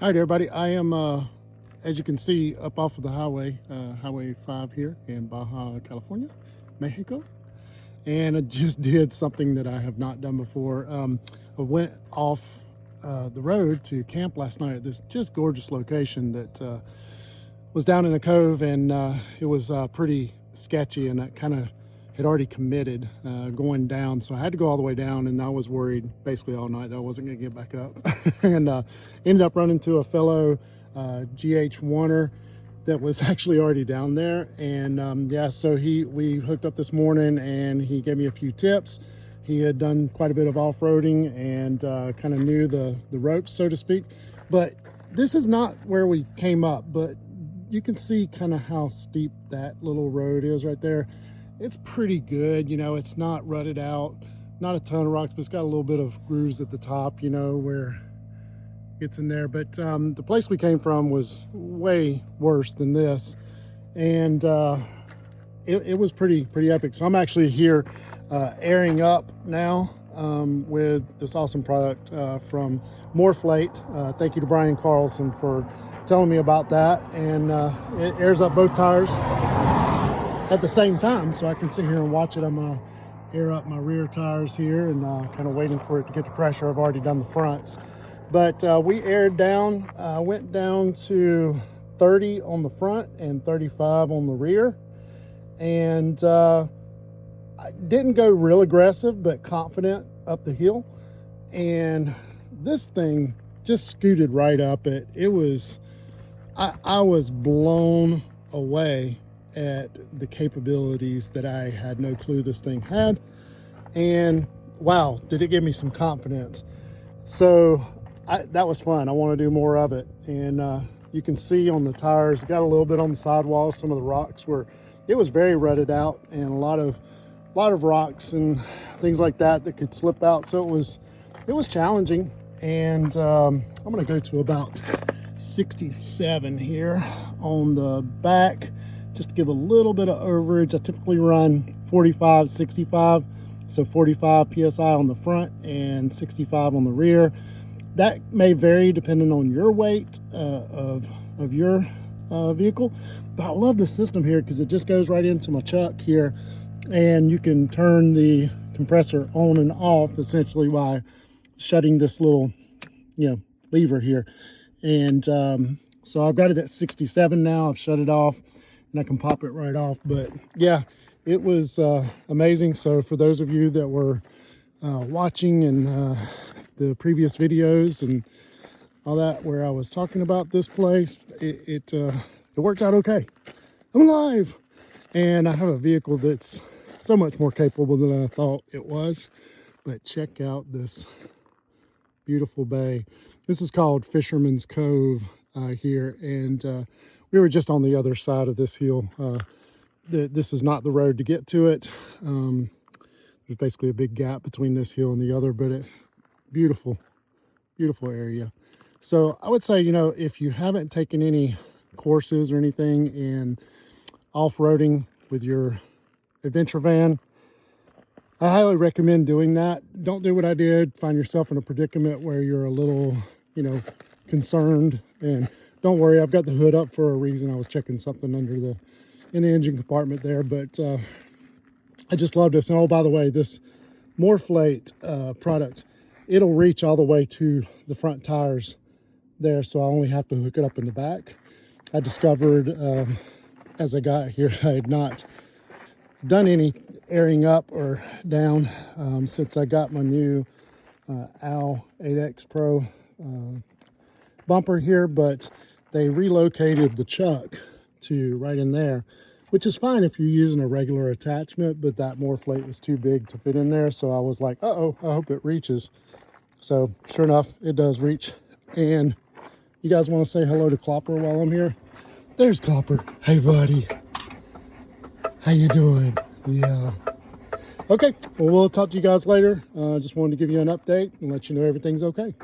All right, everybody. I am, as you can see, up off of the highway, Highway 5 here in Baja, California, Mexico. And I just did something that I have not done before. I went off the road to camp last night at this just gorgeous location that was down in a cove, and it was pretty sketchy, and I kind of had already committed going down, so I had to go all the way down, and I was worried basically all night that I wasn't going to get back up. And ended up running to a fellow GH1er that was actually already down there, and yeah, so we hooked up this morning, and he gave me a few tips. He had done quite a bit of off-roading and kind of knew the ropes, so to speak. But this is not where we came up, but you can see kind of how steep that little road is right there. It's pretty good, you know, it's not rutted out, not a ton of rocks, but it's got a little bit of grooves at the top, you know, where it's in there. But the place we came from was way worse than this, and it was pretty epic. So I'm actually here airing up now with this awesome product from Morphlate. Thank you to Brian Carlson for telling me about that, and it airs up both tires at the same time, so I can sit here and watch it. I'm gonna air up my rear tires here and kind of waiting for it to get the pressure. I've already done the fronts, but we aired down, went down to 30 on the front and 35 on the rear, and I didn't go real aggressive but confident up the hill, and this thing just scooted right up it. It was, I was blown away at the capabilities that I had no clue this thing had, and wow, did it give me some confidence. So that was fun. I want to do more of it, and you can see on the tires, got a little bit on the sidewalls, some of the rocks were, it was very rutted out, and a lot of rocks and things like that could slip out, so it was challenging. And I'm gonna go to about 67 here on the back, just to give a little bit of overage. I typically run 45, 65, so 45 PSI on the front and 65 on the rear. That may vary depending on your weight of your vehicle, but I love the system here because it just goes right into my chuck here, and you can turn the compressor on and off essentially by shutting this little, you know, lever here. And so I've got it at 67 now. I've shut it off, and I can pop it right off. But yeah, it was amazing. So for those of you that were watching in the previous videos and all that, where I was talking about this place, it worked out okay. I'm alive, and I have a vehicle that's so much more capable than I thought it was. But check out this beautiful bay. This is called Fisherman's Cove here, and we were just on the other side of this hill. This is not the road to get to it. There's basically a big gap between this hill and the other, but beautiful area. So I would say, you know, if you haven't taken any courses or anything in off-roading with your adventure van, I highly recommend doing that. Don't do what I did. Find yourself in a predicament where you're a little, you know, concerned. And don't worry, I've got the hood up for a reason. I was checking something in the engine compartment there, but I just love this. And oh, by the way, this Morphlate product, it'll reach all the way to the front tires there, so I only have to hook it up in the back. I discovered as I got here, I had not done any airing up or down since I got my new AL 8X Pro bumper here, but they relocated the chuck to right in there, which is fine if you're using a regular attachment, but that Morphlate was too big to fit in there, so I was like, uh-oh, I hope it reaches. So sure enough, it does reach. And you guys want to say hello to Clopper while I'm here? There's Clopper. Hey buddy, how you doing? Yeah. Okay, well, we'll talk to you guys later. Just wanted to give you an update and let you know everything's okay.